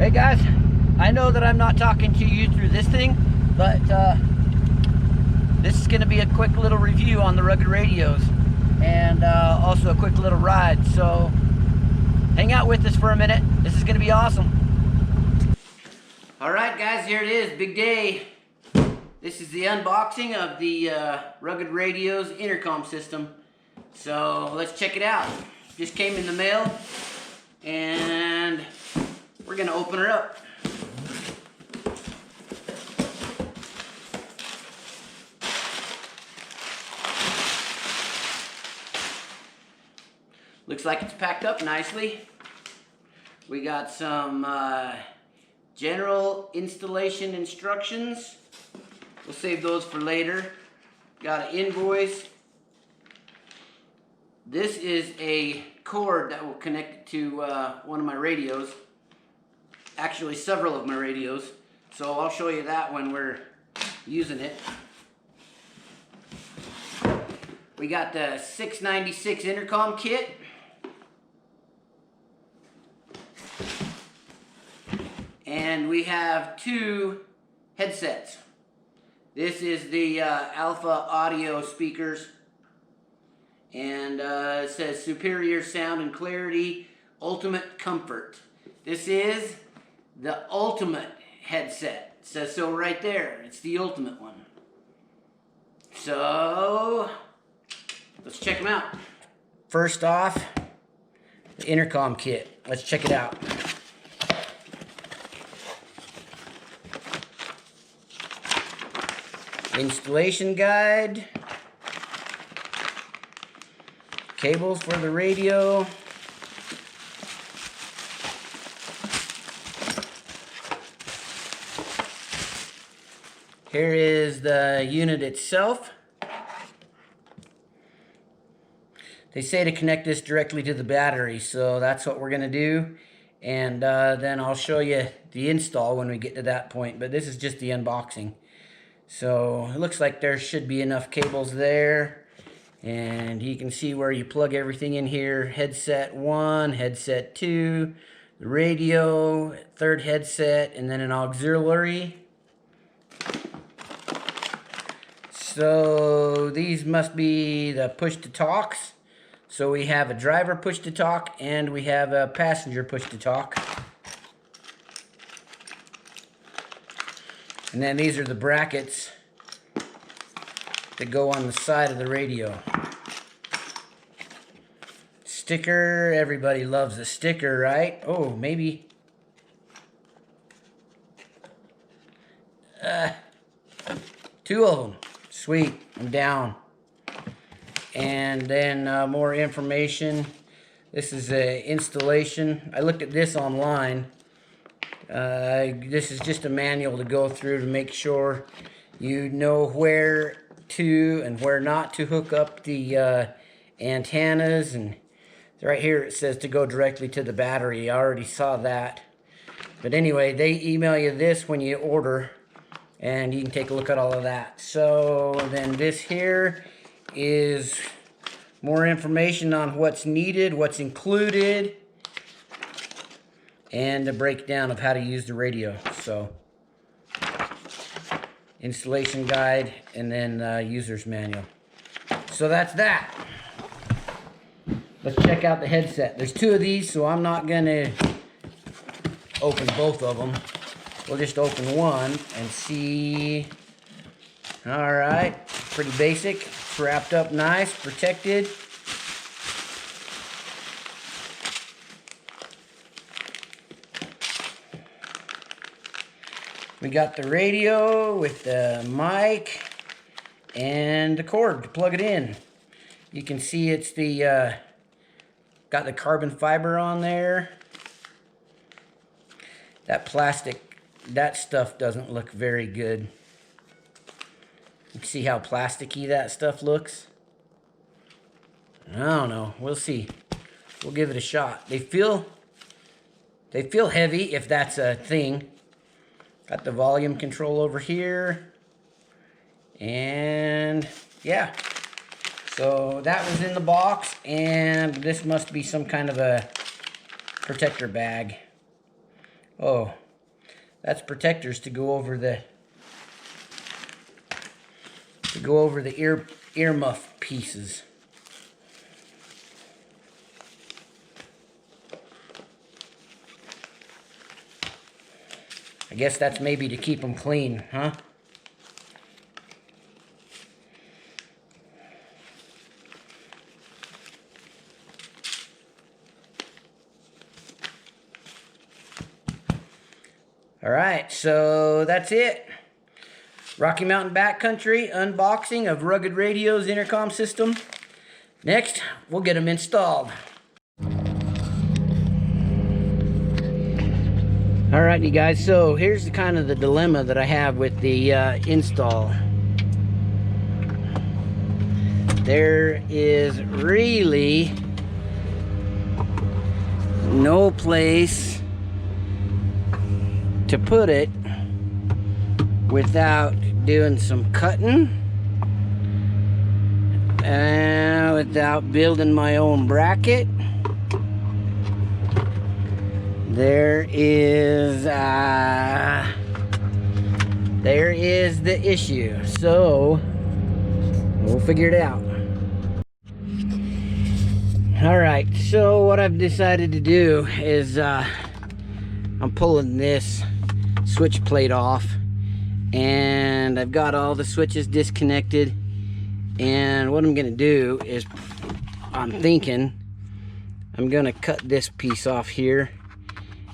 Hey guys, I know that I'm not talking to you through this thing, but this is going to be a quick little review on the rugged radios and also a quick little ride. So hang out with us for a minute. This is going to be awesome. Alright guys, here it is, big day. This is the unboxing of the rugged radios intercom system. So let's check it out. Just came in the mail and we're going to open her up. Looks like it's packed up nicely. We got some general installation instructions. We'll save those for later. Got an invoice. This is a cord that will connect it to one of my radios. Actually, several of my radios. So I'll show you that when we're using it. We got the 696 intercom kit. And we have two headsets. This is the Alpha audio speakers. And it says superior sound and clarity, ultimate comfort. This is the ultimate headset. It says so right there. It's the ultimate one. So let's check them out. First off, the intercom kit. Let's check it out. Installation guide. Cables for the radio. Here is the unit itself. They say to connect this directly to the battery, so that's what we're going to do. And then I'll show you the install when we get to that point, but this is just the unboxing. So it looks like there should be enough cables there, and you can see where you plug everything in here. Headset 1, headset 2, the radio, third headset, and then an auxiliary. So these must be the push to talks. So we have a driver push to talk and we have a passenger push to talk. And then these are the brackets that go on the side of the radio. Sticker, everybody loves a sticker, right? Oh, maybe. Two of them. Sweet, I'm down. And then more information. This is an installation. I looked at this online. This is just a manual to go through to make sure you know where to and where not to hook up the antennas. And right here it says to go directly to the battery. I already saw that. But anyway, they email you this when you order, and you can take a look at all of that. So then this here is more information on what's needed, what's included, and a breakdown of how to use the radio. So installation guide and then user's manual. So that's that. Let's check out the headset. There's two of these, so I'm not gonna open both of them. We'll just open one and see. All right, pretty basic. It's wrapped up nice, protected. We got the radio with the mic and the cord to plug it in. You can see it's the got the carbon fiber on there. That plastic, that stuff doesn't look very good. You can see how plasticky that stuff looks. I don't know. We'll see. We'll give it a shot. They feel heavy, if that's a thing. Got the volume control over here. And yeah. So that was in the box, and this must be some kind of a protector bag. Oh, that's protectors to go over the ear muff pieces. I guess that's maybe to keep them clean, huh? All right, so that's it. Rocky Mountain Backcountry unboxing of Rugged Radio's intercom system. Next, we'll get them installed. All right, you guys, so here's kind of the dilemma that I have with the install. There is really no place to put it without doing some cutting, without building my own bracket. There is the issue. So we'll figure it out. All right, so what I've decided to do is I'm pulling this switch plate off, and I've got all the switches disconnected, and what I'm gonna do is I'm thinking I'm gonna cut this piece off here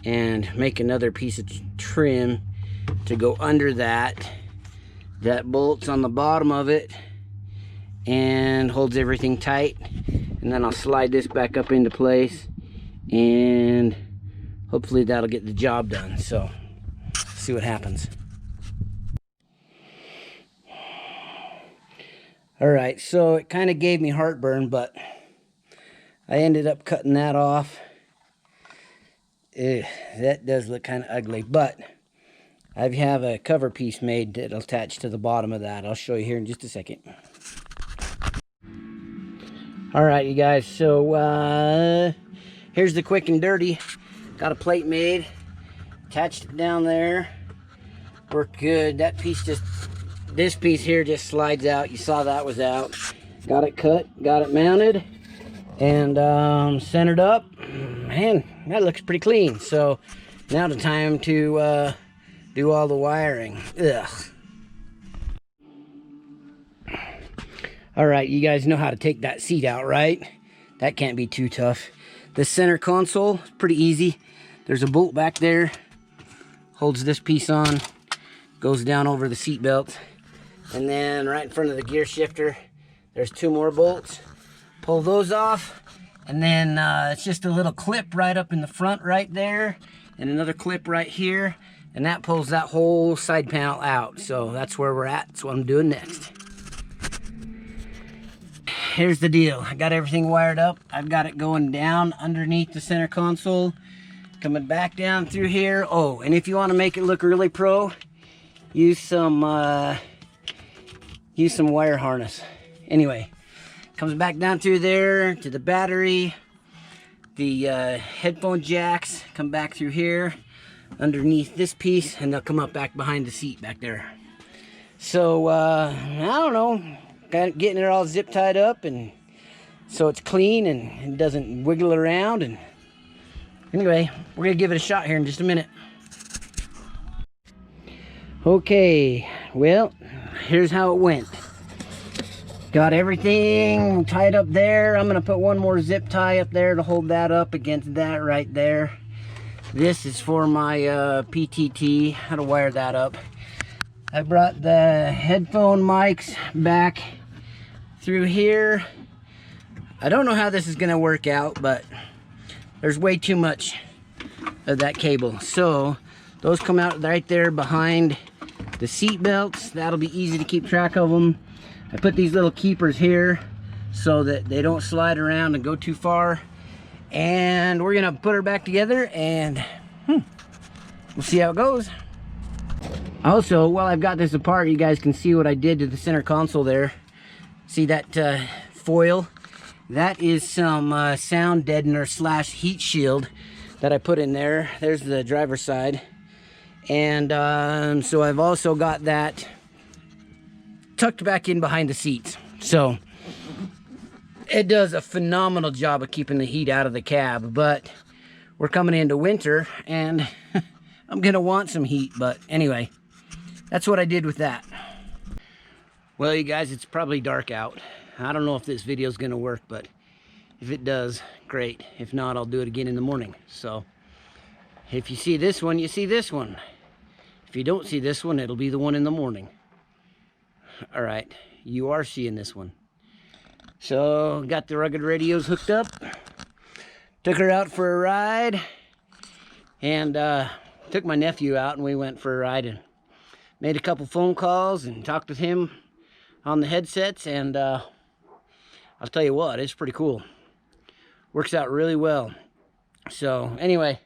and make another piece of trim to go under that bolts on the bottom of it and holds everything tight, and then I'll slide this back up into place, and hopefully that'll get the job done. So see what happens. All right, so it kind of gave me heartburn, but I ended up cutting that off. That does look kind of ugly, but I have a cover piece made that'll attach to the bottom of that. I'll show you here in just a second. All right, you guys, so here's the quick and dirty. Got a plate made, attached it down there, worked good. That piece this piece here just slides out. You saw that was out. Got it cut, got it mounted, and centered up. Man, that looks pretty clean. So now the time to do all the wiring. Ugh. All right, you guys know how to take that seat out, right? That can't be too tough. The center console is pretty easy. There's a bolt back there, holds this piece on, goes down over the seat belt, and then right in front of the gear shifter, there's two more bolts. Pull those off, and then it's just a little clip right up in the front right there, and another clip right here, and that pulls that whole side panel out. So that's where we're at. That's what I'm doing next. Here's the deal. I got everything wired up. I've got it going down underneath the center console, coming back down through here. Oh, and if you want to make it look really pro, use some wire harness. Anyway, comes back down through there to the battery. The headphone jacks come back through here underneath this piece, and they'll come up back behind the seat back there. So I don't know, getting it all zip tied up, and so it's clean and it doesn't wiggle around. And anyway, we're gonna give it a shot here in just a minute. Okay, well, here's how it went. Got everything tied up there. I'm gonna put one more zip tie up there to hold that up against that right there. This is for my PTT, how to wire that up. I brought the headphone mics back through here. I don't know how this is gonna work out, but there's way too much of that cable. So those come out right there behind the seat belts. That'll be easy to keep track of them. I put these little keepers here so that they don't slide around and go too far. And we're gonna put her back together, and we'll see how it goes. Also, while I've got this apart, you guys can see what I did to the center console there. See that foil? That is some sound deadener / heat shield that I put in there. There's the driver's side. And so I've also got that tucked back in behind the seats. So it does a phenomenal job of keeping the heat out of the cab. But we're coming into winter and I'm gonna want some heat. But anyway, that's what I did with that. Well, you guys, it's probably dark out. I don't know if this video is gonna work, but if it does, great. If not, I'll do it again in the morning. So if you see this one, you see this one. If you don't see this one, it'll be the one in the morning. All right, you are seeing this one. So got the rugged radios hooked up. Took her out for a ride. And took my nephew out and we went for a ride and made a couple phone calls and talked with him on the headsets. And I'll tell you what, it's pretty cool. Works out really well. So anyway,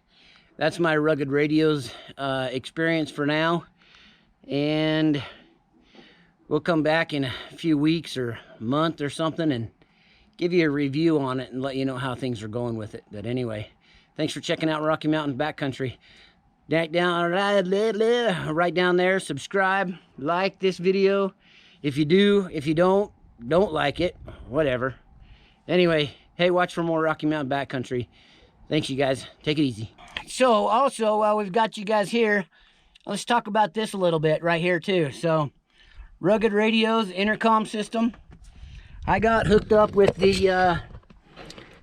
that's my rugged radios experience for now. And we'll come back in a few weeks or a month or something and give you a review on it and let you know how things are going with it. But anyway, thanks for checking out Rocky Mountain Backcountry. Right down there, subscribe, like this video. If you do, if you don't like it, whatever. Anyway, hey, watch for more Rocky Mountain Backcountry. Thanks, you guys. Take it easy. So, also, while we've got you guys here, let's talk about this a little bit right here, too. So, rugged radios, intercom system. I got hooked up with the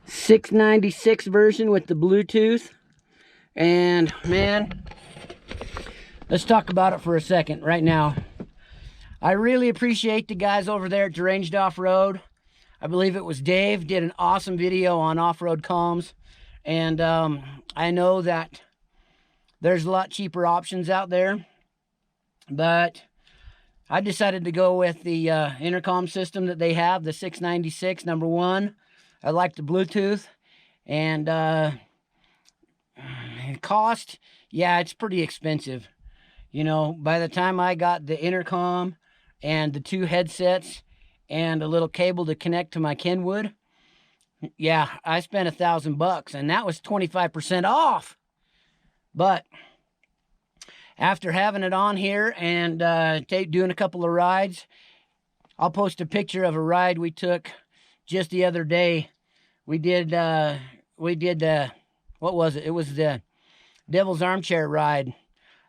696 version with the Bluetooth. And, man, let's talk about it for a second right now. I really appreciate the guys over there at Deranged Off-Road. I believe it was Dave, did an awesome video on off-road comms. And I know that there's a lot cheaper options out there. But I decided to go with the intercom system that they have, the 696, number one. I like the Bluetooth. And cost, yeah, it's pretty expensive. You know, by the time I got the intercom and the two headsets and a little cable to connect to my Kenwood, yeah, I spent $1,000 and that was 25% off. But after having it on here and doing a couple of rides, I'll post a picture of a ride we took just the other day. We did what was it? It was the Devil's Armchair ride.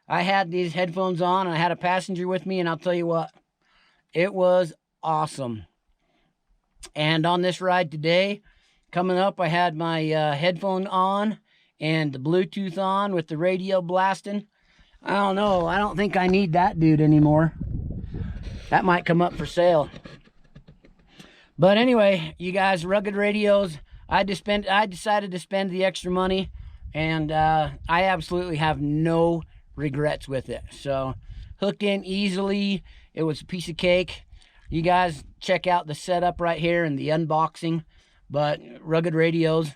I had these headphones on and I had a passenger with me, and I'll tell you what, it was awesome. And on this ride today, coming up, I had my headphone on and the Bluetooth on with the radio blasting. I don't know. I don't think I need that dude anymore. That might come up for sale. But anyway, you guys, rugged radios, I decided to spend the extra money, and I absolutely have no regrets with it. So, hooked in easily. It was a piece of cake. You guys check out the setup right here and the unboxing. But rugged radios,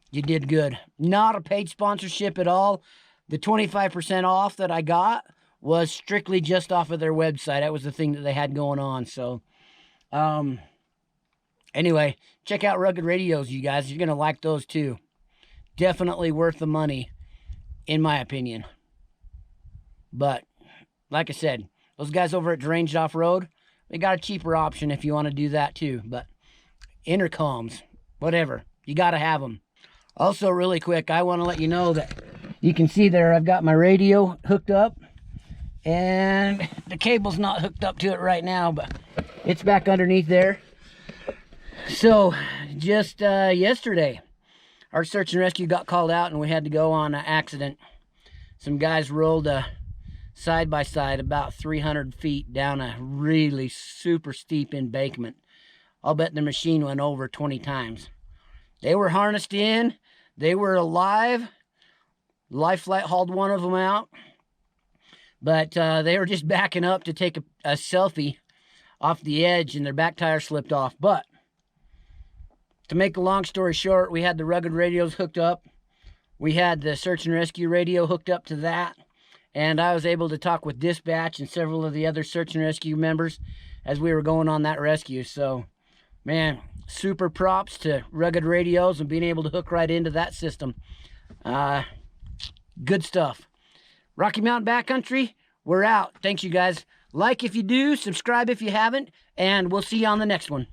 you did good. Not a paid sponsorship at all. The 25% off that I got was strictly just off of their website. That was the thing that they had going on. So, anyway, check out rugged radios, you guys. You're going to like those too. Definitely worth the money, in my opinion. But, like I said, those guys over at Deranged Off-Road, they got a cheaper option if you want to do that too. But intercoms, whatever, you got to have them. Also, really quick, I want to let you know that you can see there I've got my radio hooked up. And the cable's not hooked up to it right now, but it's back underneath there. So, just yesterday, our search and rescue got called out and we had to go on an accident. Some guys rolled a side-by-side about 300 feet down a really super steep embankment. I'll bet the machine went over 20 times. They were harnessed in. They were alive. Life Flight hauled one of them out. But they were just backing up to take a selfie off the edge and their back tire slipped off. But to make a long story short, we had the rugged radios hooked up. We had the search and rescue radio hooked up to that. And I was able to talk with dispatch and several of the other search and rescue members as we were going on that rescue. So, man, super props to rugged radios and being able to hook right into that system. Good stuff. Rocky Mountain Backcountry, we're out. Thanks, you guys. Like if you do, subscribe if you haven't, and we'll see you on the next one.